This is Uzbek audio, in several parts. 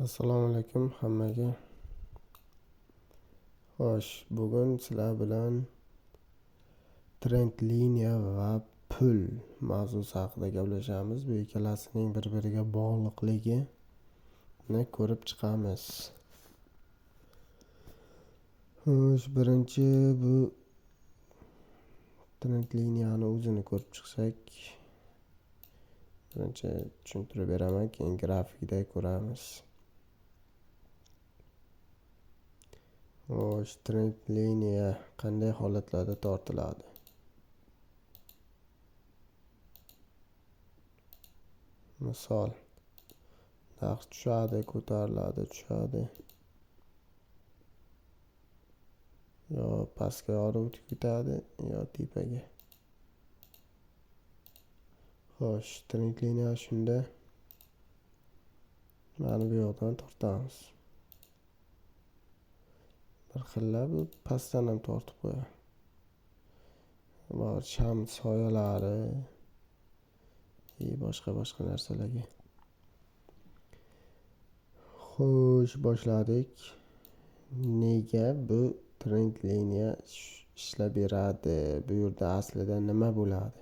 Assalomu alaykum hammaga. Xo'sh, bugun sizlar bilan trend liniya va pul mavzusi haqida gaplashamiz. Bu ikkalasining bir-biriga bog'liqligini ko'rib chiqamiz. Xo'sh, birinchi bu trend liniyani o'zini ko'rib chiqsak, birinchi tushuntirib beraman, keyin grafikda ko'ramiz. Xo'sh, trend liniya qanday holatlarda tortiladi? Misol, narx tushadi, ko'tariladi, tushadi. Yo pastga olib o'tib ketadi, yo tepaga. Xo'sh, trend liniya shunda mana bu yoqdan tortamiz. Bir xilla bu pastdan ham tortib qo'yadi. Bor sham soyalari boshqa narsalarga. Xo'sh, boshladik. Nega bu trend liniya ishlab beradi? Bu yerda aslida nima bo'ladi?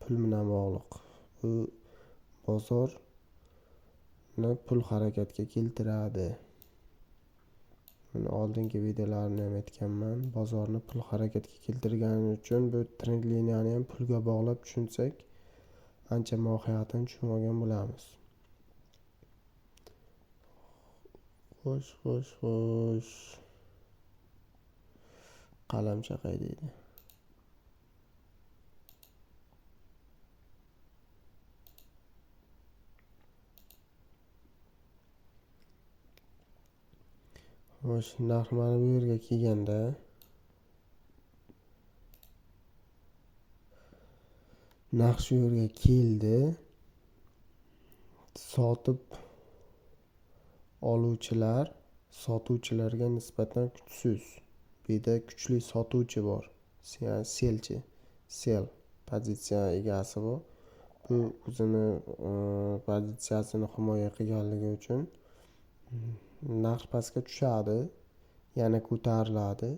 Pul bilan bog'liq. Bu bozorni pul harakatga keltiradi. Buni oldingi videolarimda ham aytganman. Bozorni pul harakatga keltirgani uchun bu trend liniyani ham pulga bog'lab tushunsak, ancha mohiyatini tushungan bo'lamiz. Xo'sh. Qalam chaqay deydi. Xo'sh, narx mana bu yerga kelganda narx shu yerga keldi. Sotib oluvchilar sotuvchilarga nisbatan kuchsiz. Bu yerda kuchli sotuvchi bor. Ya'ni selchi, sell pozitsiya egasi bor. Bu o'zini pozitsiyasini himoya qilganligi uchun narx pastga tushadi, yana ko'tariladi.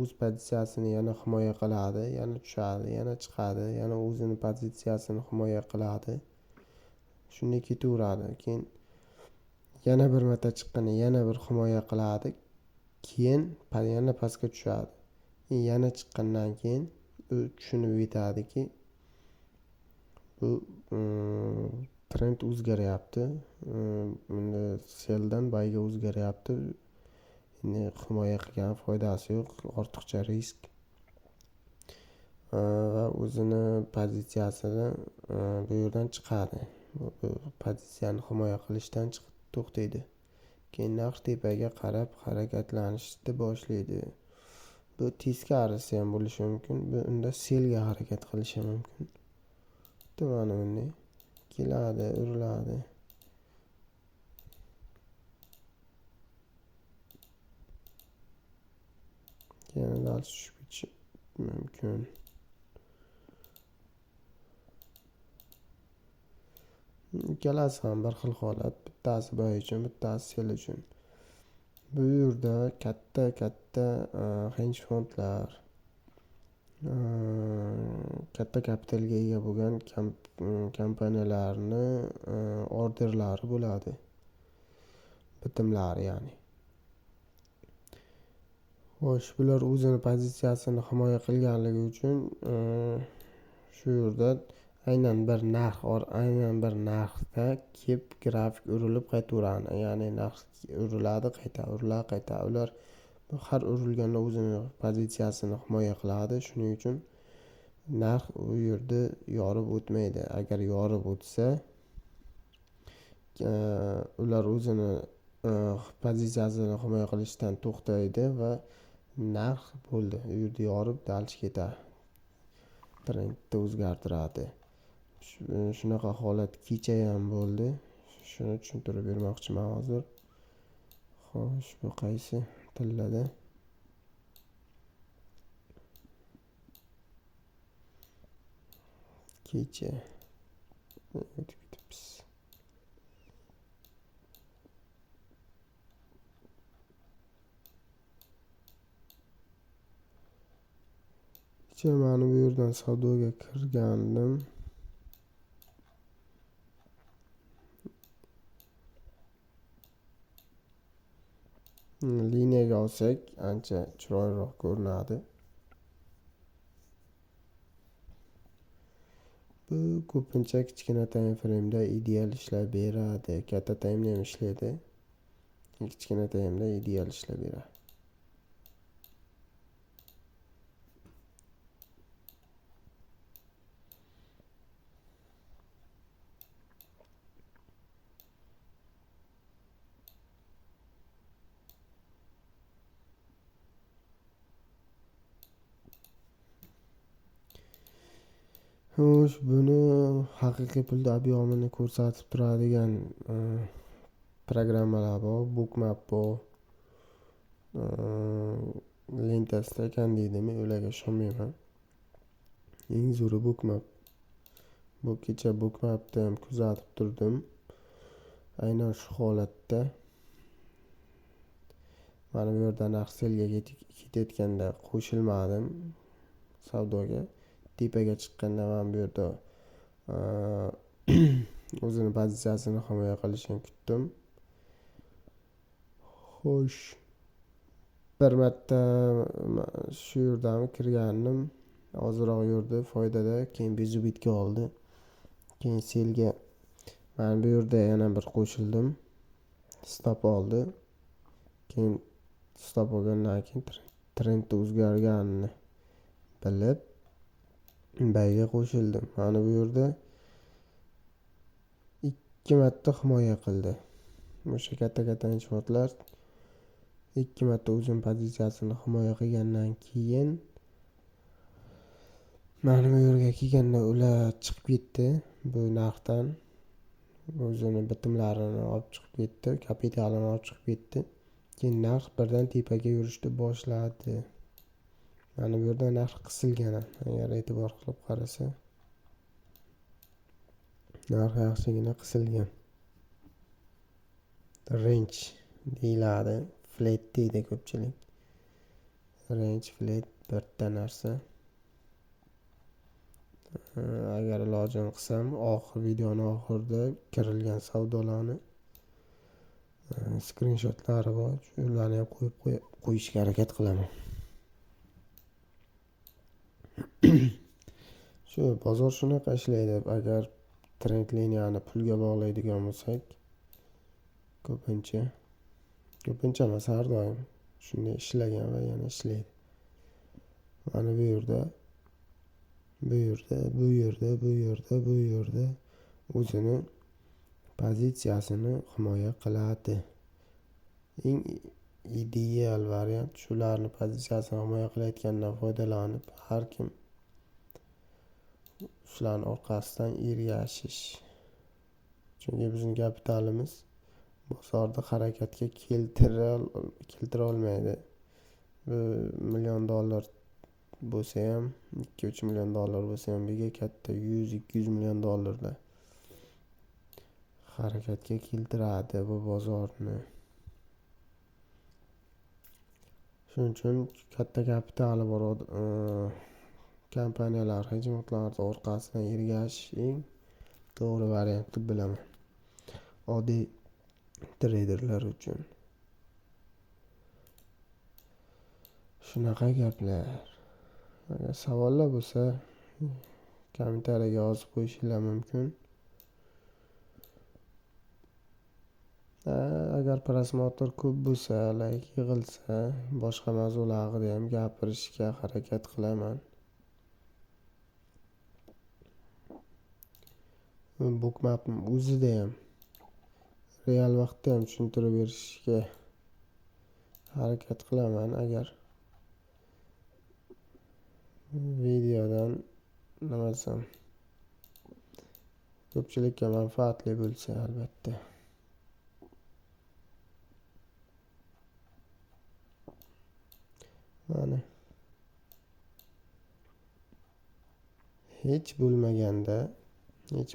O'z pozitsiyasini yana himoya qiladi, yana tushadi, yana chiqadi, yana o'zini pozitsiyasini himoya qiladi. Shunday ketaveradi. Keyin yana bir marta chiqqanda yana bir himoya qiladi. Keyin yana pastga tushadi. Yana chiqqandan keyin u tushunib yetadiki, bu trend o'zgaryapti. Endi selldan buyga o'zgaryapti. Endi himoya qilgan foydasi yo'q, ortiqcha risk. Va o'zini pozitsiyasini bu yerdan chiqadi. Bu pozitsiyani himoya qilishdan chiqib to'xtaydi. Keyin narx tepaga qarab harakatlanishni boshlaydi. Bu teskarisi ham bo'lishi mumkin. Bu unda selga harakat qilishi mumkin. Mana bunday keladi, uriladi. Keyin dal tushib ketishi mumkin. Ikkalasi ham bir xil holat. Bittasi buy uchun, bittasi sell uchun. Bu yerda katta hedge fondlar, katta kapitalga ega bo'lgan kompaniyalarni orderlari bo'ladi. Bitimlari ya'ni. Xo'sh, bular o'zini pozitsiyasini himoya qilganligi uchun shu yerda aynan bir narxda kelib grafik urilib qaytaveradi. Ya'ni narx uriladi, qayta. Ular har urilganda o'zini pozitsiyasini himoya qiladi. Shuning uchun narx u yerda yorib o'tmaydi. Agar yorib o'tsa, ular o'zini pozitsiyasini himoya qilishdan to'xtaydi va narx bo'ldi. U yerda yorib dalch ketadi. Trendni o'zgartiradi. Shunaqa holat kecha ham bo'ldi. Shuni tushuntirib bermoqchiman hozir. Xo'sh, bu qaysi tillada? Kecha o'tib ketibmiz. mana bu yerdan savdoga kirgandim. Liniyaga olsak ancha chiroyliroq ko'rinadi. Bu ko'pincha kichkina time frame'da ideal ishlab beradi. Katta time'da ham ishlaydi. Kichkina time'da ideal ishlab beradi. Xo'sh, buni haqiqiy pulda ob'yomini ko'rsatib turadigan programmalar bor, bookmap bor. Lentasida ekan deydimi, ularga ishonmayman. Eng zo'ri bookmap. Bu kecha bookmapni ham kuzatib turdim. Aynan shu holatda mana bu yerda narx selga ketayotganda qo'shilmadim savdoga. Tepaga chiqqanda mana bu yerda o'zini pozitsiyasini himoya qilishini kutdim. Xo'sh, bir marta shu yerdami kirgandim. Ozroq yurdi foydada, keyin bezubitga oldi. Keyin selga mana bu yerda yana bir qo'shildim. Stop oldi. Keyin stop olgandan keyin trend o'zgarganini bilib bayga qo'shildim. Mana bu yerda 2 marta himoya qildi. O'sha katta inchwortlar 2 marta o'zini pozitsiyasini himoya qilgandan keyin mana bu yerga kelganda ular chiqib ketdi. Bu narxdan o'zini bitimlarini olib chiqib ketdi, kapitalini olib chiqib ketdi. Keyin narx birdan tepaga yurishni boshladi. Mana bu yerda narx qisilgan. Agar e'tibor qilib qarasa, narx yaxshigina qisilgan. Range deyiladi, flat deydi ko'pchilik. Range flat bitta narsa. Agar ilojim qilsam, videoni oxirida kirilgan savdolarni screenshotlari bor. Ularni ham qo'yishga harakat qilaman. Shu bozor shunaqa ishlaydi. Agar trend liniyani pulga bog'laydigan bo'lsak, ko'pincha emas, har doim shunday ishlagan va yana ishlaydi. Mana bu yerda o'zini pozitsiyasini himoya qiladi. Eng ideal variant shularni pozitsiyasini himoya qilayotgandan foydalanib, har kim shularning orqasidan ergashish. Chunki bizning kapitalimiz bozorda harakatga keltira olmaydi. $1 million bo'lsa ham, 2-3 million dollar bo'lsa ham, bega katta 100-200 million dollarda harakatga keltiradi bu bozorni. Shuning uchun katta kapitali bor kompaniyalar, hedjfondlar orqasidan ergashish eng to'g'ri variant deb bilaman. Oddiy treyderlar uchun. Shunaqa gaplar. Agar savollar bo'lsa, kommentariyaga yozib qo'yishinglar mumkin. Agar prosmotr ko'p bo'lsa, like yig'ilsa, boshqa mavzular haqida ham gapirishga harakat qilaman. Bookmapning o'zida ham real vaqtda ham tushuntirib berishga harakat qilaman. Agar videodan nimasam ko'pchilikka manfaatli bo'lsa, albatta. Mana hech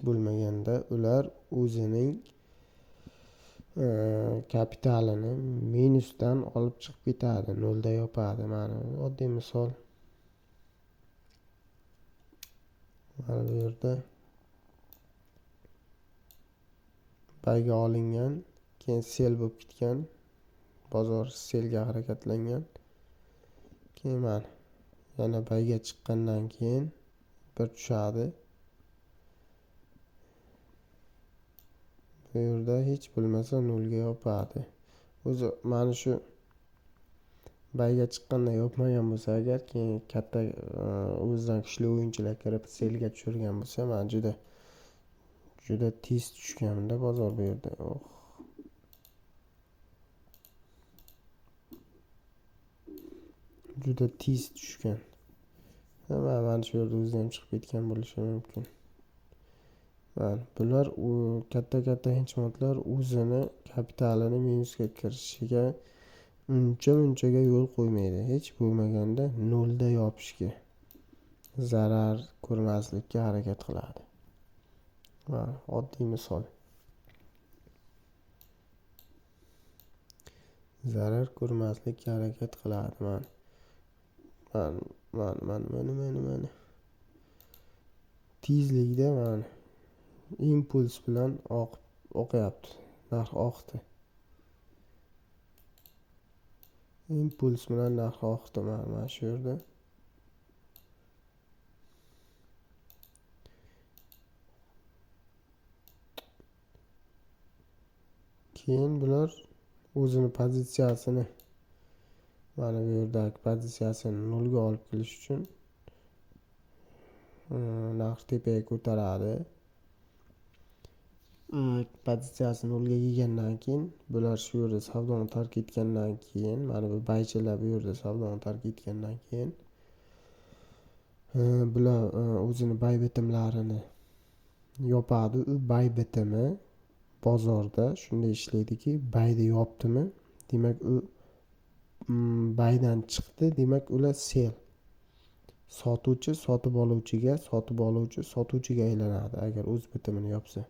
bo'lmaganda ular o'zining kapitalini minusdan olib chiqib ketadi, nolda yopadi. Mana oddiy misol. Mana bu yerda bayga olingan, keyin sel bo'lib ketgan, bozor selga harakatlangan. Keyin mana yana bayga chiqqandan keyin bir tushadi. Bu yerda hech bo'lmasa nolga yopadi. O'zi mana shu bayga chiqqanda yopmagan bo'lsa agar, keyin katta o'zidan kuchli o'yinchilar kirib selga tushirgan bo'lsa, mana juda tez tushganda bozor bu yerda. Juda tez tushgan. Mana shu yerda o'zi ham chiqib ketgan bo'lishi mumkin. Mana bular katta henchmotlar o'zini kapitalini minusga kirishiga unchaga yo'l qo'ymaydi. Hech bo'lmaganda nolda yopishga, zarar ko'rmaslikka harakat qiladi. Mana oddiy misol. Zarar ko'rmaslikka harakat qiladi. Mana. Tezlikda mana impuls bilan oqyapti. Narx oqdi. Impuls bilan narx oqdi mana shu yerda. Keyin bular o'zini pozitsiyasini, mana bu yerdagi pozitsiyasini nolga olib kelish uchun narx tepaga ko'taradi. Pozitsiyasini nolga yegandan keyin bular shu yerda savdoni tark etgandan keyin, mana bu baychilar bu yerda savdoni tark etgandan keyin bular o'zini bay bitimlarini yopadi. U bay bitimi bozorda shunday ishlaydiki, bayni yopdimi, demak u baydan chiqdi, demak ular sel. Sotuvchi sotib oluvchiga, sotib oluvchi sotuvchiga aylanadi agar o'z bitimini yopsa.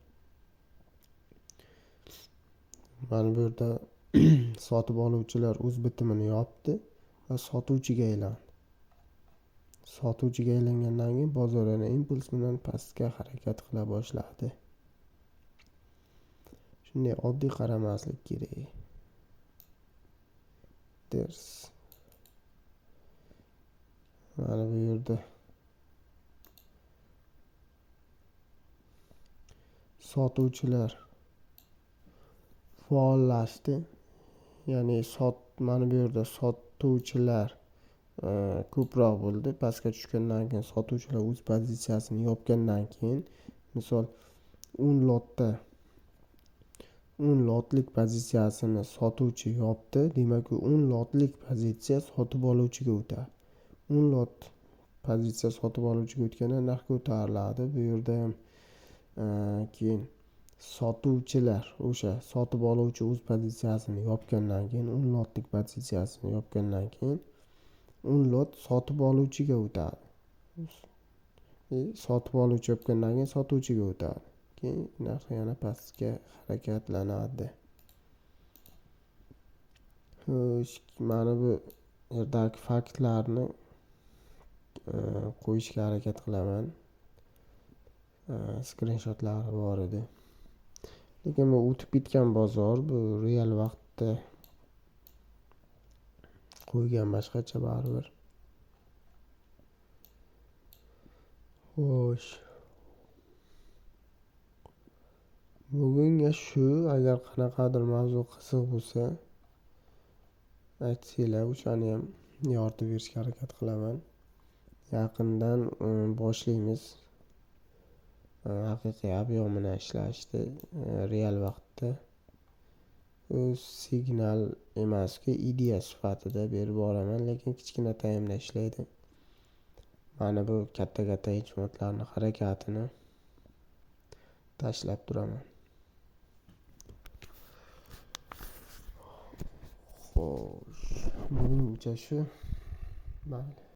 Mana bu yerda sotib oluvchilar o'z bitimini yopdi va sotuvchiga aylandi. Sotuvchiga aylangandan keyin bozor yana impuls bilan pastga harakat qila boshladi. Shunday oddiy qaramaslik kerak. Ders. Mana bu yerda sotuvchilar faollashdi. Ya'ni mana bu yerda sotuvchilar ko'proq bo'ldi. Pastga tushgandan keyin sotuvchilar o'z pozitsiyasini yopgandan keyin, misol 10 lotlik pozitsiyasini sotuvchi yopdi, demak u 10 lotlik pozitsiya sotib oluvchiga o'tadi. 10 lot pozitsiya sotib oluvchiga o'tganda narx ko'tariladi. Bu yerda ham keyin sotuvchilar o'sha sotib oluvchi o'z pozitsiyasini yopgandan keyin 10 lotlik pozitsiyasini yopgandan keyin 10 lot sotib oluvchiga o'tadi. Sotib oluvchi yopgandan keyin sotuvchiga o'tadi. Keyin narx yana pastga harakatlanadi. Mana bu yerdagi faktlarni qo'yishga harakat qilaman. Skrinshotlar bor edi. Lekin bu o'tib ketgan bozor, bu real vaqtda qo'ygan boshqacha baribir. Xo'sh. Bugunga shu. Agar qanaqadir mavzu qiziq bo'lsa, aytsanglar, o'shani ham yoritib berishga harakat qilaman. Yaqindan boshlaymiz. Haqiqiy ob'yom bilan ishlashdi. Real vaqtda. U signal emas-ku, ideya sifatida berib boraman, lekin kichkina taymda ishlaydi. Mana bu katta henchmotlarning harakatini tashlab turaman. Xo'sh, buguncha shu. Mayli.